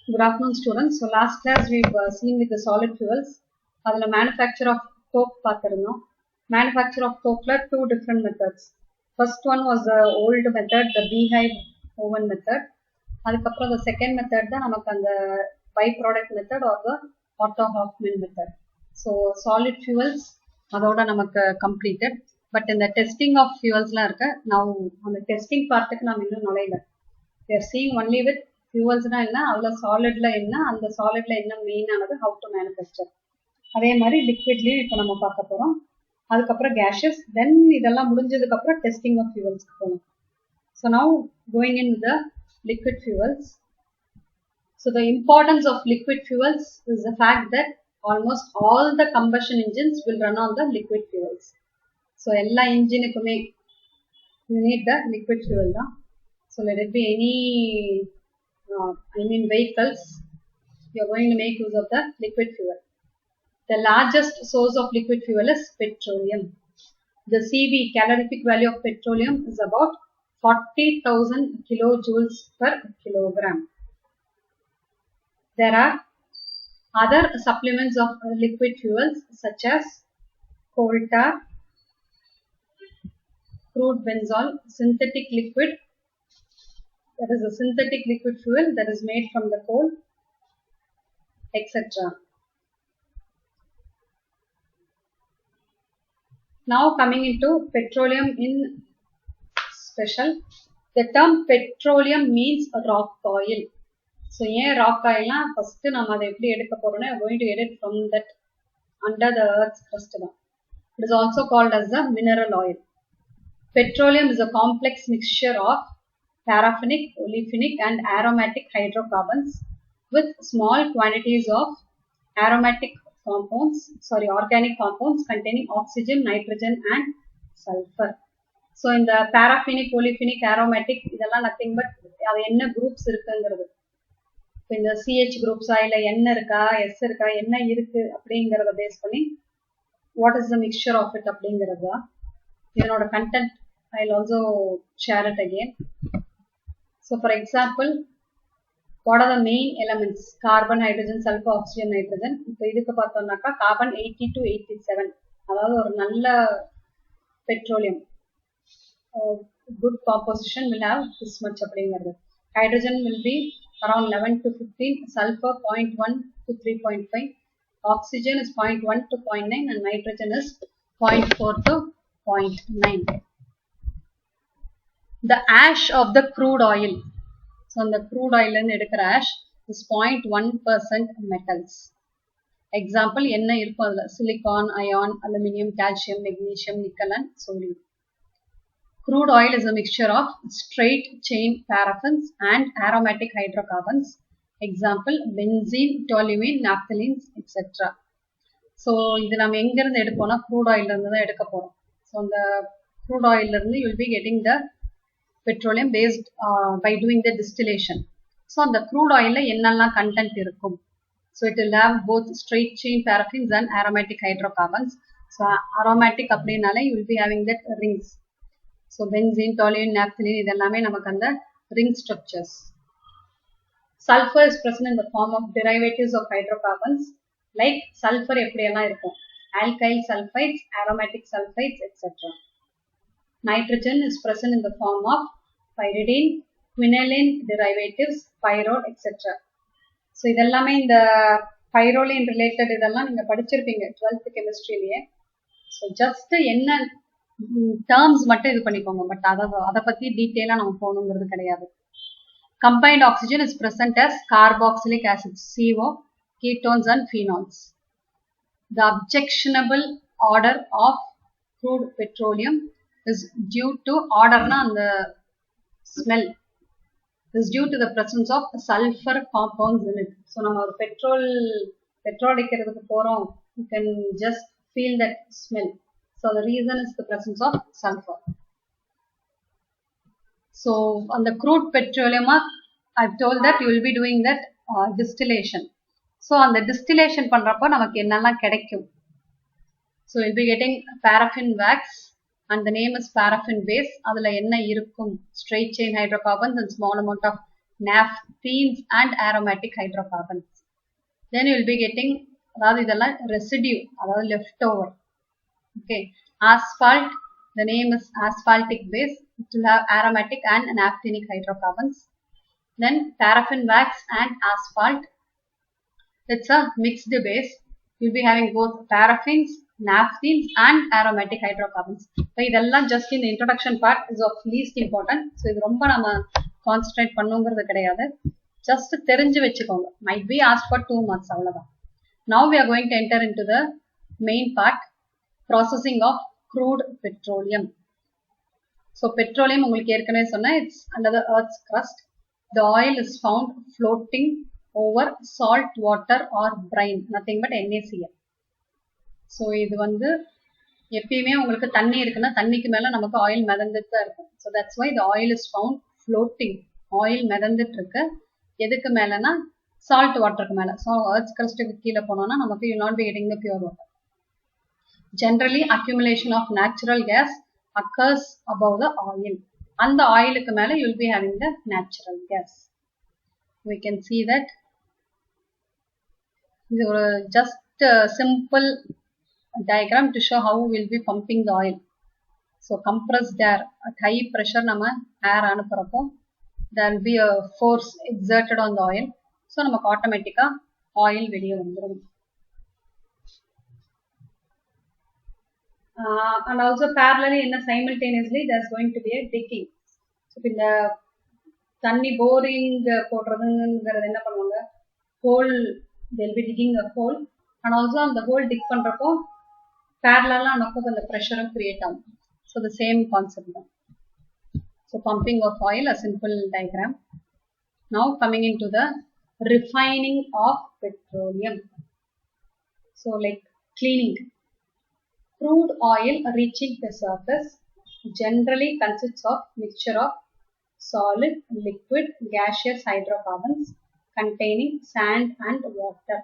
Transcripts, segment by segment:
Good afternoon, students. So last class we've seen with the solid fuels. Adula manufacture of coke pathirundhom. Manufacture of coke la two different methods. First one was the old method, the beehive oven method. Adukapra the second method da namak and the byproduct method or the Otto Hoffman method. So solid fuels adoda namak completed. But in the testing of fuels la irukka. Now on the testing part ku nam innum nolaila. We are seeing only with fuels na enna avla solid la enna and the solid la enna main anadu how to manufacture adhe mari liquid li ipo nama paaka porom adukapra gaseous then idella mudinjadukku apra testing of fuels ku ponom. So now going in the liquid fuels. So the importance of liquid fuels is the fact that almost all the combustion engines will run on the liquid fuels. So ella engine kume you need the liquid fuel da. So let it be any vehicles, you are going to make use of the liquid fuel. The largest source of liquid fuel is petroleum. The CV, calorific value of petroleum, is about 40,000 kilojoules per kilogram. There are other supplements of liquid fuels such as coal tar, crude benzol, synthetic liquid, that is a synthetic liquid fuel that is made from the coal, etc. Now coming into petroleum in special, the term petroleum means rock oil. So here rock oil na first nama adha eppadi edukka porona, we are going to get it from that under the earth's crust da. It is also called as the mineral oil. Petroleum is a complex mixture of paraffinic, olefinic and aromatic hydrocarbons with small quantities of organic compounds containing oxygen, nitrogen and sulfur. So in the paraffinic, olefinic, aromatic, idella nothing but adu enna groups irukkuங்கிறது. இப்போ இந்த CH groups இல்ல N இருக்கா S இருக்கா என்ன இருக்கு அப்படிங்கறத base பண்ணி what is the mixture of it அப்படிங்கறது இதனோட content I'll also share it again. So for example, what are the main elements? Carbon, hydrogen, sulfur, oxygen, nitrogen. இப்போ இதுக்கு பார்த்தோம்னாக்கா carbon 80 to 87, அதாவது ஒரு நல்ல petroleum good composition will have this much அப்படிங்கிறது. Hydrogen will be around 11 to 15, sulfur 0.1 to 3.5, oxygen is 0.1 to 0.9 and nitrogen is 0.4 to 0.9. The ash of the crude oil. So the crude oil and edukra ash is 0.1% metals. Example enna irukku adula silicon, iron, aluminum, calcium, magnesium, nickel and sodium. Crude oil is a mixture of straight chain paraffins and aromatic hydrocarbons. Example benzene, toluene, naphthalenes, etc. So idu nam enga irundhu edupona crude oil irundhu da edukka porom. So the crude oil irundhu you will be getting the petroleum based by doing the distillation. So the crude oil la ennalla content irukum. So it will have both straight chain paraffins and aromatic hydrocarbons. So aromatic அப்படினாலே you will be having that rings. So benzene, toluene, naphthalene இதெல்லாமே நமக்கு அந்த ring structures. Sulfur is present in the form of derivatives of hydrocarbons like sulfur எப்படியெல்லாம் இருக்கும் alkyl sulfides, aromatic sulfides, etc. Nitrogen is present in the form of pyridine, quinoline derivatives, pyrrole, etc. So இதெல்லாமே இந்த pyrrole related இதெல்லாம் நீங்க படிச்சிருப்பீங்க 12th chemistry லயே. So just என்ன terms மட்டும் இது பண்ணிக்கோங்க, பட் அத பத்தி டீடைலா நம்ம போணும்ங்கிறது கிடையாது. Combined oxygen is present as carboxylic acid, CO, ketones and phenols. The objectionable odor of crude petroleum is due to odorna and the smell is due to the presence of sulfur compounds in it. So நம்ம ஒரு petrol அடிக்கிறதுக்கு போறோம், you can just feel that smell. So the reason is the presence of sulfur. So on the crude petroleum, I've told that you will be doing that distillation. So on the distillation பண்றப்போ நமக்கு என்னெல்லாம் கிடைக்கும்? So you'll be getting paraffin wax and the name is paraffin base. அதுல என்ன இருக்கும்? Straight chain hydrocarbons and small amount of naphthenes and aromatic hydrocarbons. Then you will be getting residue, leftover. Okay, asphalt, the name is asphaltic base, it will have aromatic and naphthenic hydrocarbons. Then paraffin wax and asphalt, it's a mixed base, you will be having both paraffins, naphthenes and aromatic hydrocarbons. So இதெல்லாம் just in the introduction part is of least important. So இது ரொம்ப நம்ம concentrate பண்ணுங்கிறது கிடையாது, just தெரிஞ்சு வெச்சுக்கோங்க, might be asked for 2 marks அவ்வளவுதான். Now we are going to enter into the main part, processing of crude petroleum. So petroleum உங்களுக்கு ஏற்கனவே சொன்னா it's under the earth's crust. The oil is found floating over salt water or brine, nothing but NaCl. So இது வந்து எப்பயுமே உங்களுக்கு தண்ணி இருக்குன்னா தண்ணிக்கு மேல நமக்கு ஆயில் மிதந்துட்டு தான் இருக்கும். So that's why the oil is found floating, oil மிதந்துட்டு இருக்கு எதுக்கு மேலனா salt waterக்கு மேல. So earth's crustக்கு கீழ போனோம்னா நமக்கு you will not be getting the pure water. Generally accumulation of natural gas occurs above the oil. அந்த ஆயிலுக்கு மேல you will be having the natural gas. We can see that இது ஒரு just simple diagram to show how we will be pumping the oil. So compressed air at high pressure நம்ம air அனுப்புறப்போ there will be a force exerted on the oil. So நமக்கு ஆட்டோமேட்டிக்கா oil வெளியே வந்துரும். And also parallelly in a simultaneously there's going to be a digging. So இந்த தண்ணி boring போடுறதுங்கிறது என்ன பண்ணுவாங்க, hole, they'll be digging a hole and also அந்த hole dig பண்றப்போ parallel நமக்கு அந்த pressure create ஆகும். So the same concept தான். So pumping of oil, a simple diagram. Now coming into the refining of petroleum. So like cleaning. Crude oil reaching the surface generally consists of mixture of solid, liquid, gaseous hydrocarbons containing sand and water.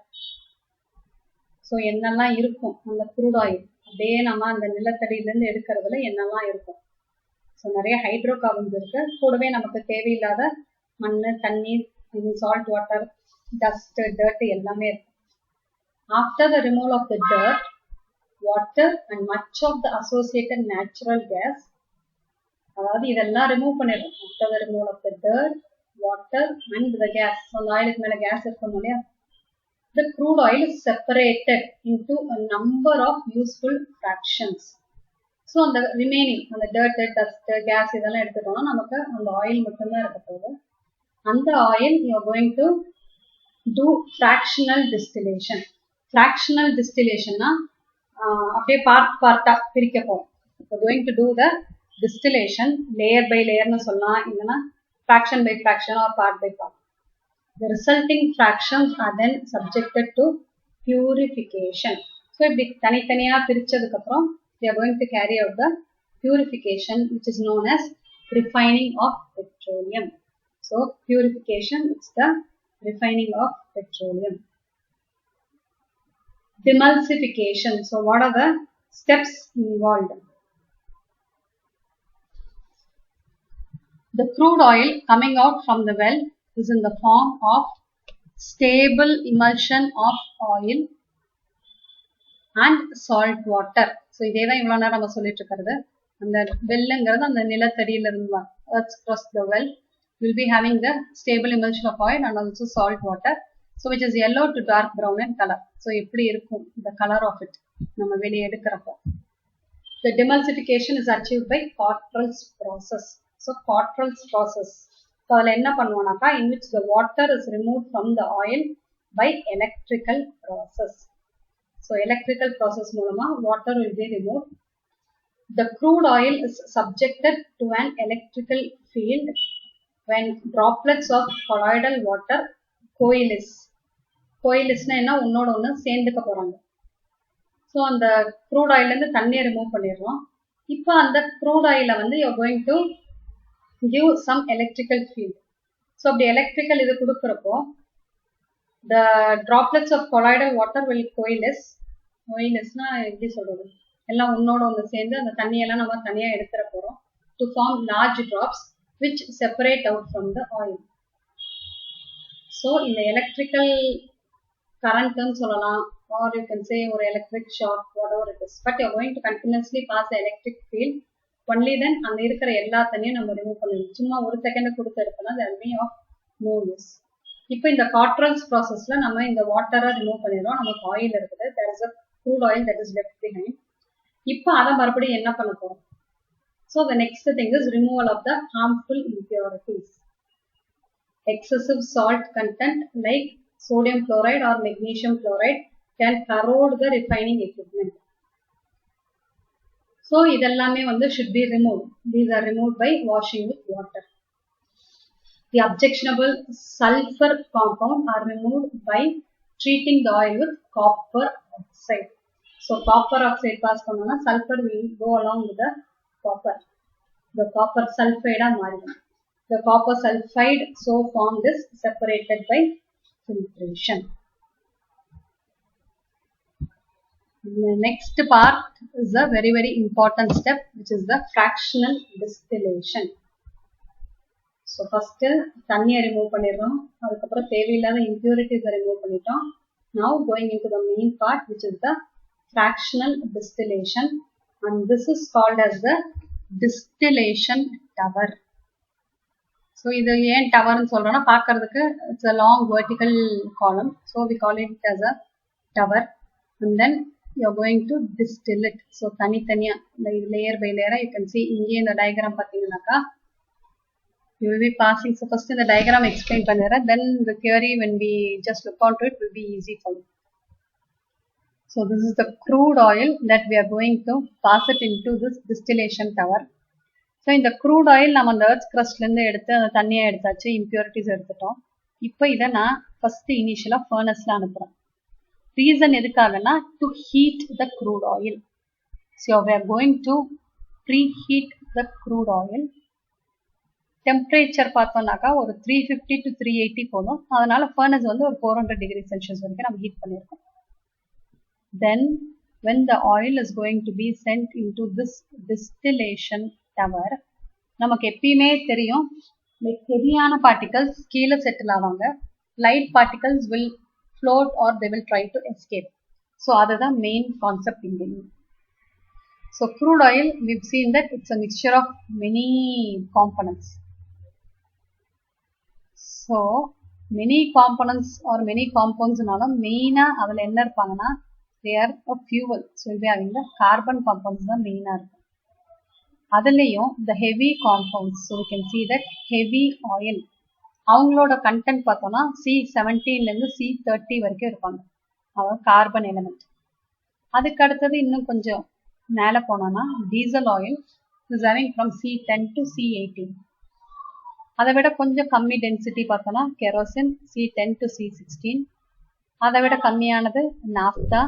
So என்னெல்லாம் இருக்கும் அந்த crude oil, அப்படியே நம்ம அந்த நிலத்தடியிலிருந்து எடுக்கிறதுல என்னெல்லாம் இருக்கும். So நிறைய ஹைட்ரோகார்பன்ஸ் இருக்கு, கூடவே நமக்கு தேவையில்லாத மண், தண்ணீர், சால்ட் வாட்டர், டஸ்ட், டர்ட் எல்லாமே இருக்கு. After the removal of the dirt, water and much of the associated natural gas, அதாவது இதெல்லாம் ரிமூவ் பண்ணிடுறோம். After the removal of the dirt, water and the gas, அந்த ஆயிலுக்கு மேல கேஸ் இருக்கும் இல்லையா, the crude oil is separated into a number of useful fractions. So அந்த remaining அந்த dirt, dust, gas இதெல்லாம் எடுத்துட்டோம்னா நமக்கு அந்த ஆயில் மட்டும்தான் இருக்க போகுது. அந்த oil you are going to do fractional distillation. Fractional distillation னா அப்படியே பார்ட்டா பிரிக்க போறோம். You are going to do the distillation layer by layer னு சொல்லலாம், இல்லனா fraction by fraction or part by part. The resulting fractions are then subjected to purification. So இப்படி தனித்தனியா பிரிச்சதுக்கு அப்புறம் we are going to carry out the purification, which is known as refining of petroleum. So purification is the refining of petroleum. Demulsification. So what are the steps involved? The crude oil coming out from the well is in the form of stable emulsion of oil and salt water. So இதேதான் இவ்வளவு நேரம் நம்ம சொல்லிட்டு இருக்கிறது. அந்த வெல்லுங்கிறது அந்த நிலத்தடியில இருந்து earth's crust, the well will be having the stable emulsion of oil and also salt water, so which is yellow to dark brown in color. So எப்படி இருக்கும் the color of it நம்ம வெளியே எடுக்கிறப்போ. The demulsification is achieved by Cottrell's process. So Cottrell's process, so அதில் என்ன பண்ணுவோம்னாக்கா, in which the water is removed from the oil by electrical process. So electrical process மூலமா water will be removed. The crude oil is subjected to an electrical field when droplets of colloidal water coalesce. Coalesce என்ன, ஒன்னோட ஒன்று சேர்ந்துக்க போறாங்க. So அந்த crude oil இருந்து தண்ணியை remove பண்ணிடுறோம். இப்போ அந்த crude oil வந்து you are going to give some electrical field. So அப்படி electrical இது கொடுக்கிறப்போ the droplets of colloidal water will coalesce. coalesceனா எப்படி சொல்றது, எல்லாம் ஒன்னோட ஒன்று சேர்ந்து அந்த தண்ணியெல்லாம் நம்ம தனியா எடுத்துட போறோம் to form large drops which separate out from the oil. So in the electrical current or you can say or electric shock, whatever it is, but you are going to continuously pass the electric field, only then அந்த இருக்கிற எல்லாத்தையும் நம்ம remove பண்ணிடுவோம். சும்மா ஒரு second கொடுத்து எடுத்தோம்னா there will be of no use. இப்போ இந்த Cottrell's processல நம்ம இந்த வாட்டரை ரிமூவ் பண்ணிடுறோம். நமக்கு ஆயில் இருக்குது, there is a crude oil that is left behind. இப்போ அதை மறுபடியும் என்ன பண்ண போறோம்? So the next thing is removal of the harmful impurities. Excessive salt content like sodium chloride or magnesium chloride can corrode the refining equipment. So இதெல்லாமே should be removed. These are removed by washing with water. The objectionable sulfur compound are removed by treating the oil with copper oxide. So copper oxide pass பண்ணோம்னா sulfur will go along with the copper. The copper sulfide மாறிடும். The copper sulfide so formed is separated by filtration. The next part is a very important step, which is the fractional distillation. So first தண்ணியை remove பண்ணிடுறோம், அதுக்கப்புறம் தேவையில்லாத impurities remove பண்ணிட்டோம். Now going into the main part, which is the fractional distillation, and this is called as the distillation tower. So இது ஏன் டவர்னு சொல்றோம்னா பார்க்கிறதுக்கு it's a long vertical column, so we call it as a tower, and then you are going to distill it. So தனித்தனியா layer by layer you can see இங்கே இந்த diagram பார்த்தீங்கன்னாக்கா you will be passing. So first in the diagram explain பண்ணிடுறேன், then the theory when we just look onto it will be easy for you. So this is the crude oil that we are going to pass it into this distillation tower. So இந்த crude oil நம்ம அந்த earth crustல இருந்து எடுத்து அந்த தண்ணியை எடுத்தாச்சு, impurities எடுத்துட்டோம். இப்போ இதை நான் first initially furnaceல அனுப்புறேன். Reason எதுக்காகனா to heat the crude oil. So we are going to preheat the crude oil. Temperature பார்த்தோம்னாக்கா ஒரு 350 to 380 போதும். அதனால furnace ஒரு 400 degree Celsius வரைக்கும் நம்ம ஹீட் பண்ணிருக்கோம். Then when the oil is going to be sent into this distillation tower, நமக்கு எப்பயுமே தெரியும் ஹெவியான particles கீழே செட்டில் ஆவாங்க, light particles will float or they will try to escape. So அதுதான் main concept இங்கே. So crude oil, we've seen that it's a mixture of many components. So many components or many compounds நாலும் மெயினா அதில் என்ன இருப்பாங்கன்னா they are a fuel. So we'll be having the carbon compounds தான் மெயினா இருக்கும். அதுலேயும் the heavy compounds, so we can see that heavy oil அவங்களோட கண்டென்ட் பார்த்தோம்னா C17லேருந்து C30 வரைக்கும் இருப்பாங்க, அதாவது கார்பன் எலிமெண்ட். அதுக்கு அடுத்தது இன்னும் கொஞ்சம் மேலே போனோம்னா diesel oil is having from C10 to C18. அதை விட கொஞ்சம் கம்மி டென்சிட்டி பார்த்தோம்னா கெரோசின் C10 to C16. அதை விட கம்மியானது naphtha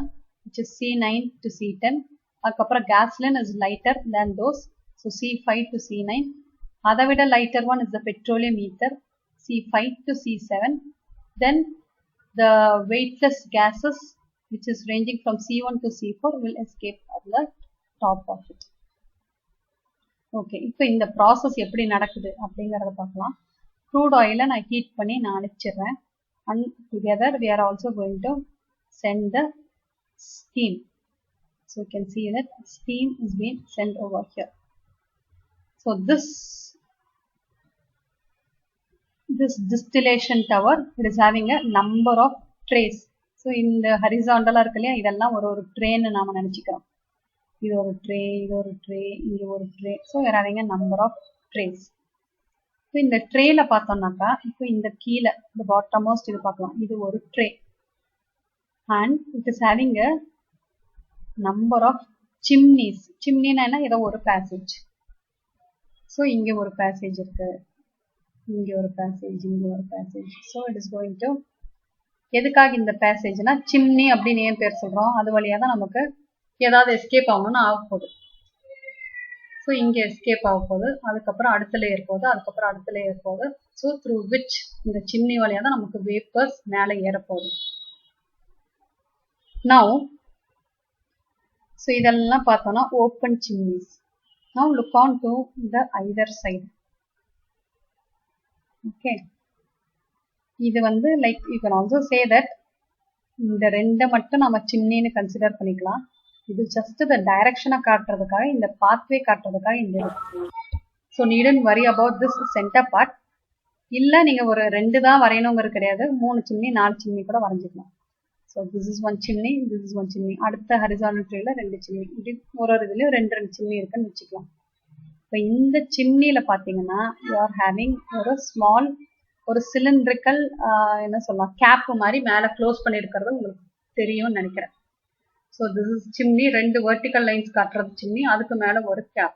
which is C9 to C10. அதுக்கப்புறம் gasoline is lighter than those, so C5 to C9. அதை விட lighter one is the petroleum ether, C5 to C7. Then the weightless gases which is ranging from C1 to C4 will escape at the top of it. Okay, இப்போ இந்த process எப்படி நடக்குது அப்படிங்கறத பார்க்கலாம். crude oil நான் heat பண்ணி நான் அனுப்பிச்சிடுறேன், and together we are also going to send the steam. So you can see that steam is being sent over here. So this distillation tower, it is having a number of trays. So in the horizontal இருக்கலையா இதெல்லாம் ஒரு ட்ரேன்னு நாம நினைச்சுக்கிறோம். இது ஒரு tray, இது ஒரு tray, இங்க ஒரு tray. So we are having a number of trays. So இந்த ட்ரேல பார்த்தோம்னாக்கா இப்போ இந்த கீழே இந்த bottom most இது பார்க்கலாம், இது ஒரு tray, and it is having a number of chimneys. chimneyனா என்ன, ஏதோ ஒரு passage. So இங்க ஒரு passage இருக்கு, இங்க ஒரு passage, இங்க ஒரு passage. So it is going to, எதுக்காக இந்த பேசேஜ்னா சிம்னி அப்படின்னு ஏன் பேர் சொல்றோம், அது வழியா தான் நமக்கு ஏதாவது எஸ்கேப் ஆகணும்னு ஆக போகுது. ஸோ இங்கே எஸ்கேப் ஆக போகுது, அதுக்கப்புறம் அடுத்த லேயர் போகுது, அதுக்கப்புறம் அடுத்த லேயர் போகுது. ஸோ த்ரூ விச் இந்த சிம்னி வழியா தான் நமக்கு வேப்பர்ஸ் மேலே ஏற போகுது. நவ் ஸோ இதெல்லாம் பார்த்தோம்னா open chimneys. Now look on to the either side. Okay, இது வந்து like you can also say that இந்த ரெண்டை மட்டும் நம்ம சிம்னின்னு கன்சிடர் பண்ணிக்கலாம். இது ஜஸ்ட் த டைரக்ஷனை காட்டுறதுக்காக, இந்த பாத்வே காட்டுறதுக்காக இந்த இருக்கு. So நீடன்ட் worry about this centre part. இல்லை நீங்கள் ஒரு 2 தான் வரையணுங்கிறது கிடையாது, 3 சிம்னி 4 சிம்னி கூட வரைஞ்சிக்கலாம். So this is 1 chimney, this is 1 chimney. அடுத்த ஹரிசாண்டல் ட்ரீல 2 சிம்னி, இப்படி ஒரு இதுலேயும் 2 சிம்னி இருக்குன்னு வச்சுக்கலாம். இப்போ இந்த சிம்னியில் பார்த்தீங்கன்னா யூ ஆர் ஹேவிங் ஒரு ஸ்மால் ஒரு சிலிண்ட்ரிக்கல் என்ன சொல்லலாம் கேப் மாதிரி மேலே க்ளோஸ் பண்ணியிருக்கிறது உங்களுக்கு தெரியும்னு நினைக்கிறேன். So this is chimney, 2 vertical lines காட்டுறது சிம்னி, அதுக்கு மேலே ஒரு கேப்.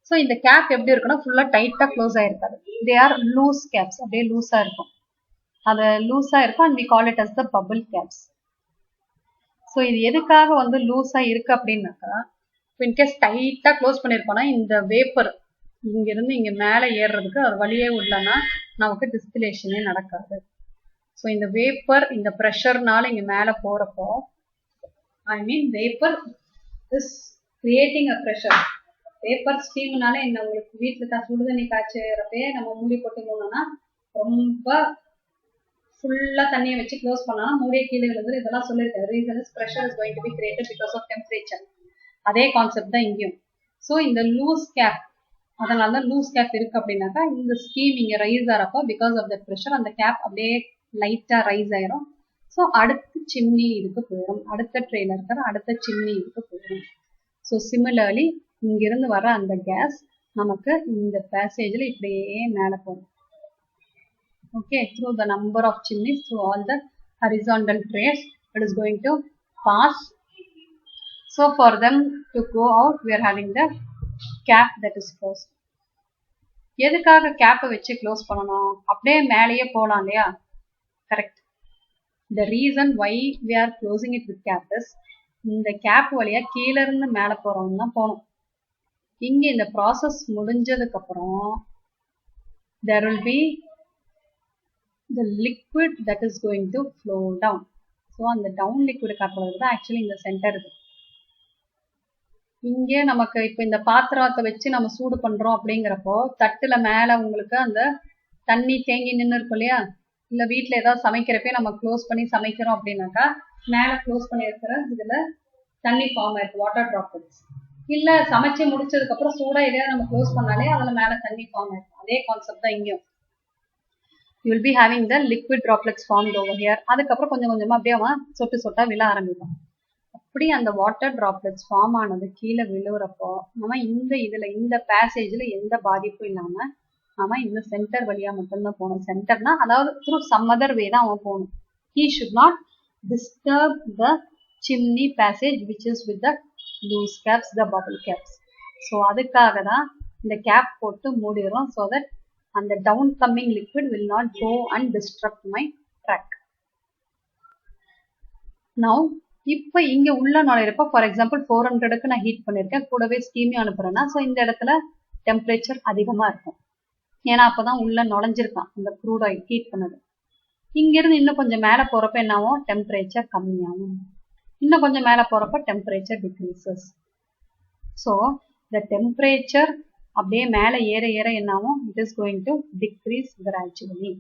ஸோ இந்த கேப் எப்படி இருக்குன்னா ஃபுல்லாக டைட்டாக க்ளோஸ் ஆகிருக்காது. தே ஆர் லூஸ் கேப்ஸ், அப்படியே லூஸாக இருக்கும். அது லூஸாக இருக்கும் and we call it as the bubble caps. So இது எதுக்காக வந்து லூஸாக இருக்குது அப்படின்னாக்கா, இப்போ இன்கேஸ் டைட்டாக க்ளோஸ் பண்ணியிருக்கோன்னா இந்த வேப்பர் இங்கேருந்து இங்கே மேலே ஏறுறதுக்கு ஒரு வழியே இல்லைன்னா நமக்கு டிஸ்டிலேஷனே நடக்காது. ஸோ இந்த வேப்பர் இந்த ப்ரெஷர்னால இங்கே மேலே போகிறப்போ, I mean vapour is creating a pressure. Vapour ஸ்டீம்னால என்ன, உங்களுக்கு வீட்டில் தான் சுடுதண்ணி காய்ச்சறப்பே நம்ம மூடி போட்டு மூடணும்னா ரொம்ப ஃபுல்லாக தண்ணியை வச்சு க்ளோஸ் பண்ணாலும் மூடிய கீழே விழுந்து இதெல்லாம் சொல்லியிருக்கேன். Reason is pressure is going to be created because of temperature. அதே கான்செப்ட் தான் இங்கேயும். ஸோ இந்த லூஸ் கேப், அதனால தான் லூஸ் கேப் இருக்கு அப்படின்னாக்கா இந்த ஸ்டீம் இங்கே ரைஸ் ஆகிறப்போ பிகாஸ் ஆஃப் த ப்ரெஷர் அந்த கேப் அப்படியே லைட்டாக ரைஸ் ஆயிரும். ஸோ அடுத்த சிம்னி இதுக்கு போயிடும், அடுத்த ட்ரெயில இருக்கிற அடுத்த சிம்னி இதுக்கு போயிடும். ஸோ சிமிலர்லி இங்கிருந்து வர அந்த கேஸ் நமக்கு இந்த பேசேஜில் இப்படியே மேலே போகும். Okay, through the number of chimneys, through all the horizontal trays, it is going to pass. So for them to go out, we are having the cap that is closed. எதுக்காக கேப்பை வச்சு close பண்ணணும், அப்படியே மேலேயே போகலாம் இல்லையா? Correct. The reason why we are closing it with cap is, இந்த gap வழியா கீழே இருந்து மேலே போகிறவங்க தான் போகணும். இங்கே இந்த ப்ராசஸ் முடிஞ்சதுக்கப்புறம் there will be the liquid that is going to flow down. So அந்த டவுன் லிக்விட் காட்டுறது தான் ஆக்சுவலி இந்த சென்டர் இது. இங்கே நமக்கு இப்போ இந்த பாத்திரத்தை வச்சு நம்ம சூடு பண்ணுறோம் அப்படிங்கிறப்போ தட்டில் மேலே உங்களுக்கு அந்த தண்ணி தேங்கி நின்று இருக்கும் இல்லையா? இல்லை வீட்டில் ஏதாவது சமைக்கிறப்பே நம்ம க்ளோஸ் பண்ணி சமைக்கிறோம் அப்படின்னாக்கா மேலே க்ளோஸ் பண்ணியிருக்கிற இதில் தண்ணி ஃபார்ம் ஆயிருக்கு, வாட்டர் ட்ராப்லெட்ஸ். இல்லை சமைச்சு முடிச்சதுக்கப்புறம் சூடாக எதையாவது நம்ம க்ளோஸ் பண்ணாலே அதில் மேலே தண்ணி ஃபார்ம் ஆயிருக்கும். அதே கான்செப்ட் தான் இங்கேயும். You will be having the liquid droplets formed over here. அதுக்கப்புறம் கொஞ்சம் கொஞ்சமாக அப்படியே அவன் சொட்டு சொட்டா விழ ஆரம்பிக்கும். அப்படி அந்த வாட்டர் ட்ராப்லெட்ஸ் ஃபார்ம் ஆனது கீழே விழுறப்போ நம்ம இந்த இதில் இந்த பேசேஜில் எந்த பாதிப்பும் இல்லாமல் நம்ம இந்த சென்டர் வழியாக மட்டும்தான் போகணும். சென்டர்னா அதாவது த்ரூ சம் அதர் வே தான் அவன் போகணும். He should not disturb the chimney passage which is with the loose caps, the bubble caps. So அதுக்காக தான் இந்த கேப் போட்டு மூடிடுறோம். So that and the downcoming liquid will not go and disrupt my track. Now இப்போ இங்க உள்ள நுழையிறப்ப for example 400க்கு நான் heat பண்ணியிருக்கேன், கூடவே ஸ்டீமையும் அனுப்புறேன்னா ஸோ இந்த இடத்துல டெம்பரேச்சர் அதிகமாக இருக்கும். ஏன்னா அப்போதான் உள்ள நுழைஞ்சிருக்கான் அந்த க்ரூட் ஆயில் ஹீட் பண்ணது. இங்கிருந்து இன்னும் கொஞ்சம் மேலே போகிறப்ப என்ன ஆகும், டெம்பரேச்சர் கம்மியாகும். இன்னும் கொஞ்சம் மேலே போகிறப்ப temperature decreases. So the temperature அப்படியே மேலே ஏற ஏற என்னாகும், it is going to decrease gradually.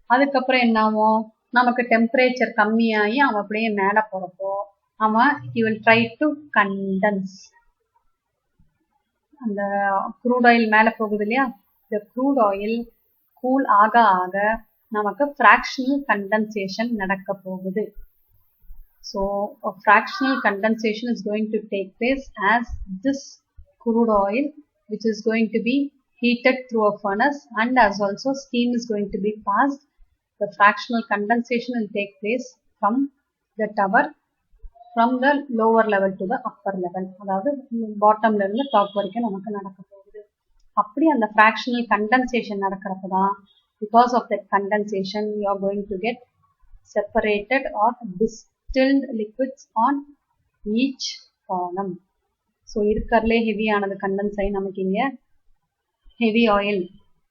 அதுக்கப்புறம் என்னாகும், நமக்கு டெம்பரேச்சர் கம்மியாகி அவன் அப்படியே மேலே போகிறப்போ அவன் he will try to condense. அந்த க்ரூட் ஆயில் மேலே போகுது இல்லையா, இந்த க்ரூட் ஆயில் கூல் ஆக ஆக நமக்கு ஃப்ராக்ஷனல் கண்டென்சேஷன் நடக்க போகுது. So a fractional condensation is going to take place as this crude oil which is going to be heated through a furnace and as also steam is going to be passed. The fractional condensation will take place from the tower from the lower level to the upper level. அதாவது பாட்டம்ல இருந்து top வரைக்கும் நமக்கு நடக்க போகுது. அப்படி அந்த fractional condensation நடக்கிறப்ப தான் because of that condensation you are going to get separated or distilled liquids on each column. So இருக்கிறதுலே ஹெவியானது கண்டென்ஸ் ஆகி நமக்கு இங்கே ஹெவி ஆயில்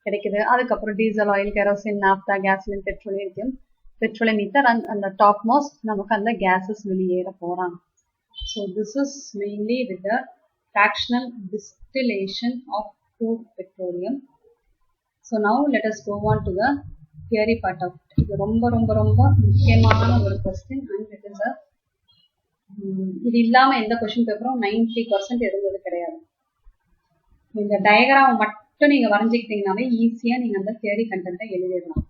கிடைக்குது. அதுக்கப்புறம் diesel oil, kerosene, naphtha, gasoline, petroleum ether அந்த டாப் மோஸ்ட் நமக்கு அந்த கேஸஸ் வெளியேற போகிறாங்க. So this is mainly with the fractional distillation of crude petroleum. So So now let us go on to the theory part of it. இது ரொம்ப ரொம்ப ரொம்ப முக்கியமான ஒரு question and it is a இது இல்லாம எந்த கொஸ்டின் பேப்பரும் 90% இருந்தது கிடையாது. இந்த டயக்ராம் மட்டும் நீங்க வரைஞ்சிக்கிட்டீங்கன்னாவே ஈஸியா நீங்க அந்த தியரி கண்டென்ட்டை எழுதிடலாம்.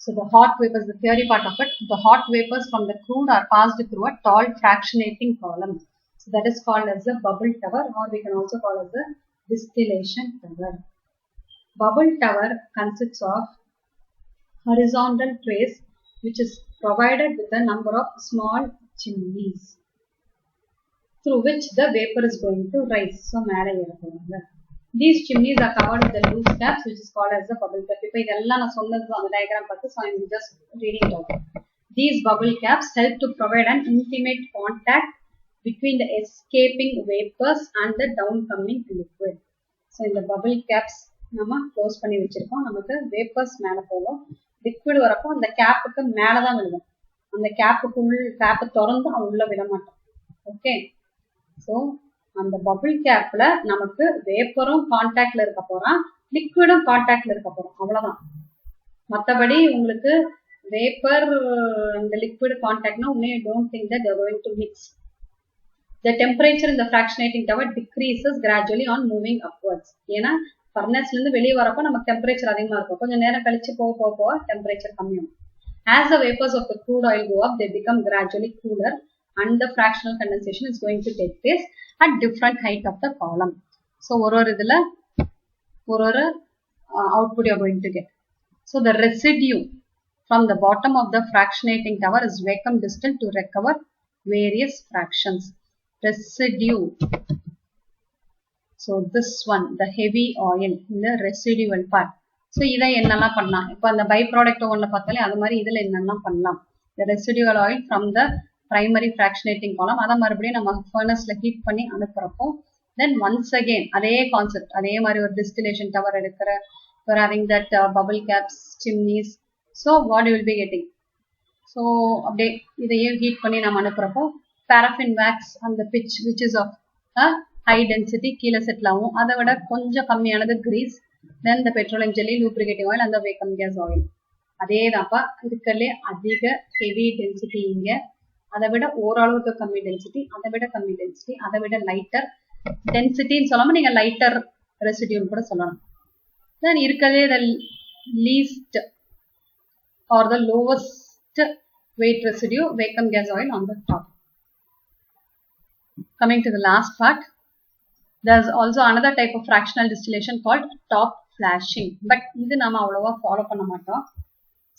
So the hot vapors, the theory part of it, the hot vapors from the crude are passed through a tall fractionating column. So that is called as a bubble tower, or we can also call as a distillation tower. Bubble tower consists of horizontal trays which is provided with a number of small chimneys through which the vapor is going to rise. So மேலே ஏறப்போறாங்க. These chimneys are covered with the loose caps which is called as the bubble cap. இப்போ இதெல்லாம் நான் சொன்னது அந்த diagram பார்த்து, so I am just reading it out. These bubble caps help to provide an intimate contact between the escaping vapors and the downcoming liquid. So இந்த bubble caps நம்ம close பண்ணி வச்சிருக்கோம். நமக்கு வேப்பர்ஸ் மேலே போகும், லிக்விட் வரப்போ அந்த கேப்புக்கு மேலே தான் விழுகும். அந்த கேப்பை திறந்து உள்ள விட மாட்டோம். ஓகே, ஸோ அந்த பபிள் கேப்ல நமக்கு வேப்பரும் கான்டாக்ட்ல இருக்க போறான், லிக்விடும் கான்டாக்ட்ல இருக்க போறோம், அவ்வளவுதான். மற்றபடி உங்களுக்கு வேப்பர் அந்த லிக்விட் கான்டாக்ட்னா உடனே don't think that they are going to mix. The temperature in the fractionating tower decreases gradually on moving upwards. ஏன்னா ஃபர்னஸ்ல இருந்து வெளியே வரப்போ நமக்கு டெம்பரேச்சர் அதிகமா இருக்கும், கொஞ்சம் நேரம் கழிச்சு போக டெம்பரேச்சர் கம்மியாகும். As the vapors of the crude oil go up, they become gradually cooler and the fractional condensation is going to take place at different height of the column. So ஒரு இதுல ஒரு output you are going to get. So the residue from the bottom of the fractionating tower is vacuum distilled to recover various fractions. Residue. So this one, the heavy oil, the residual part. So இதை என்னெல்லாம் பண்ணலாம், இப்போ அந்த by product ஒன்று பார்த்தாலே அது மாதிரி இதில் என்னெல்லாம் பண்ணலாம். The residual oil from the primary fractionating column, அதை மறுபடியும் நம்ம ஃபர்னஸ்ல ஹீட் பண்ணி அனுப்புறப்போ then once again அதே கான்செப்ட், அதே மாதிரி ஒரு டிஸ்டிலேஷன் டவர் எடுக்கிற, for having that bubble caps, chimneys. So what you will be getting, so அப்படியே இதையே ஹீட் பண்ணி நம்ம அனுப்புறப்போ paraffin wax அந்த pitch which is of high density கீழே செட்டில் ஆகும், அதை விட கொஞ்சம் கம்மியானது grease, then the petroleum jelly, lubricating oil and the vacuum gas oil. அதே தான்ப்பா இருக்கலே அதிக ஹெவி டென்சிட்டி இங்க, அதை விட ஓரளவுக்கு கம்மி டென்சிட்டி, அதை விட கம்மி டென்சிட்டி, அதை விட லைட்டர் டென்சிட்டின்னு சொல்லாம நீங்க லைட்டர் ரெசிடியூன்னு கூட சொல்லலாம். தென் இருக்கலே the least or the lowest weight residue, vacuum gas oil on the top. Coming to the last part, there's also another type of fractional distillation called top flashing, but இது நாம அவ்வளவா follow பண்ண மாட்டோம்.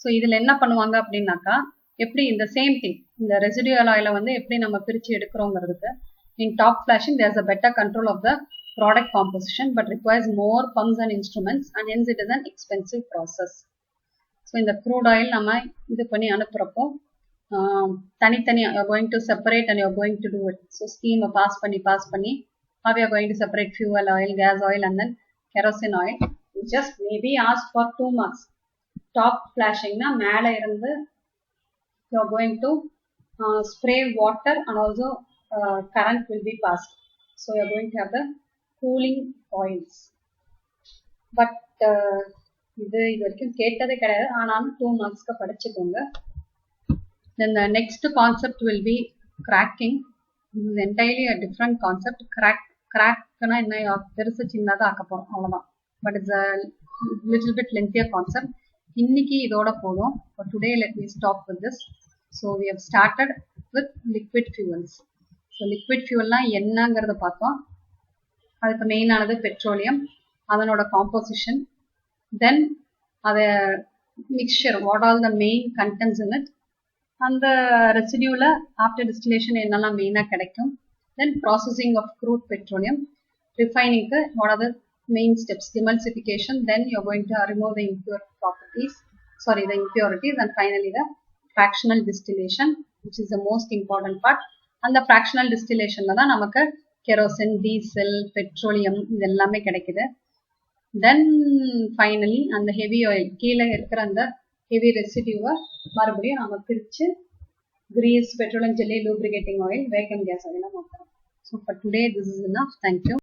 So இதுல என்ன பண்ணுவாங்க அப்படின்னாக்கா, எப்படி இந்த சேம் திங் இந்த ரெசிடியூவல் ஆயிலை வந்து எப்படி நம்ம பிரிச்சு எடுக்கிறோங்கிறதுக்கு, in top flashing there's a better control of the product composition but requires more pumps and instruments and hence it is an expensive process. So இந்த க்ரூட் ஆயில் நம்ம இது பண்ணி அனுப்புறப்போ தனித்தனி going to separate and you're going to do it. So ஸ்கீமை pass பண்ணி how we are going to separate fuel oil, gas oil and then kerosene oil. We just maybe ask for 2 marks. Top flashing na மேல இருந்து you are going to spray water and also current will be passed. So you are going to have the cooling coils. But இது வரைக்கும் கேட்டதே கிடையாது, ஆனாலும் 2 marksக்கு படிச்சுக்கோங்க. Then the next concept will be cracking. This is entirely a different concept. Crackனா என்ன, பெருசு சின்னதாக ஆக்க போறோம் அவ்வளவுதான். But it's a little bit lengthier concept. இன்னைக்கு இதோட போதும். For today let me stop with this. So we have started with liquid fuels. So liquid fuelனா என்னங்கிறத பார்த்தோம். அதுக்கு மெயினானது பெட்ரோலியம், அதனோட காம்போசிஷன், தென் அதை mixture, what all the main contents in it, அந்த ரெசிடியூல ஆஃப்டர் டிஸ்டிலேஷன் என்னெல்லாம் மெயினாக கிடைக்கும், then processing of crude petroleum, ரிஃபைனிங்க்கு what are the main steps, emulsification, then you are going to remove the impurities and finally the fractional distillation, which is the most important part. And the fractional distillation la da namakku kerosene, diesel, petroleum idellame kedaikudhu. Then finally and the heavy oil keela irukra and the heavy residue marubadiyu nama pirichu grease, petroleum jelly, lubricating oil, vacuum gas oil la maathurom. So for today this is enough. Thank you.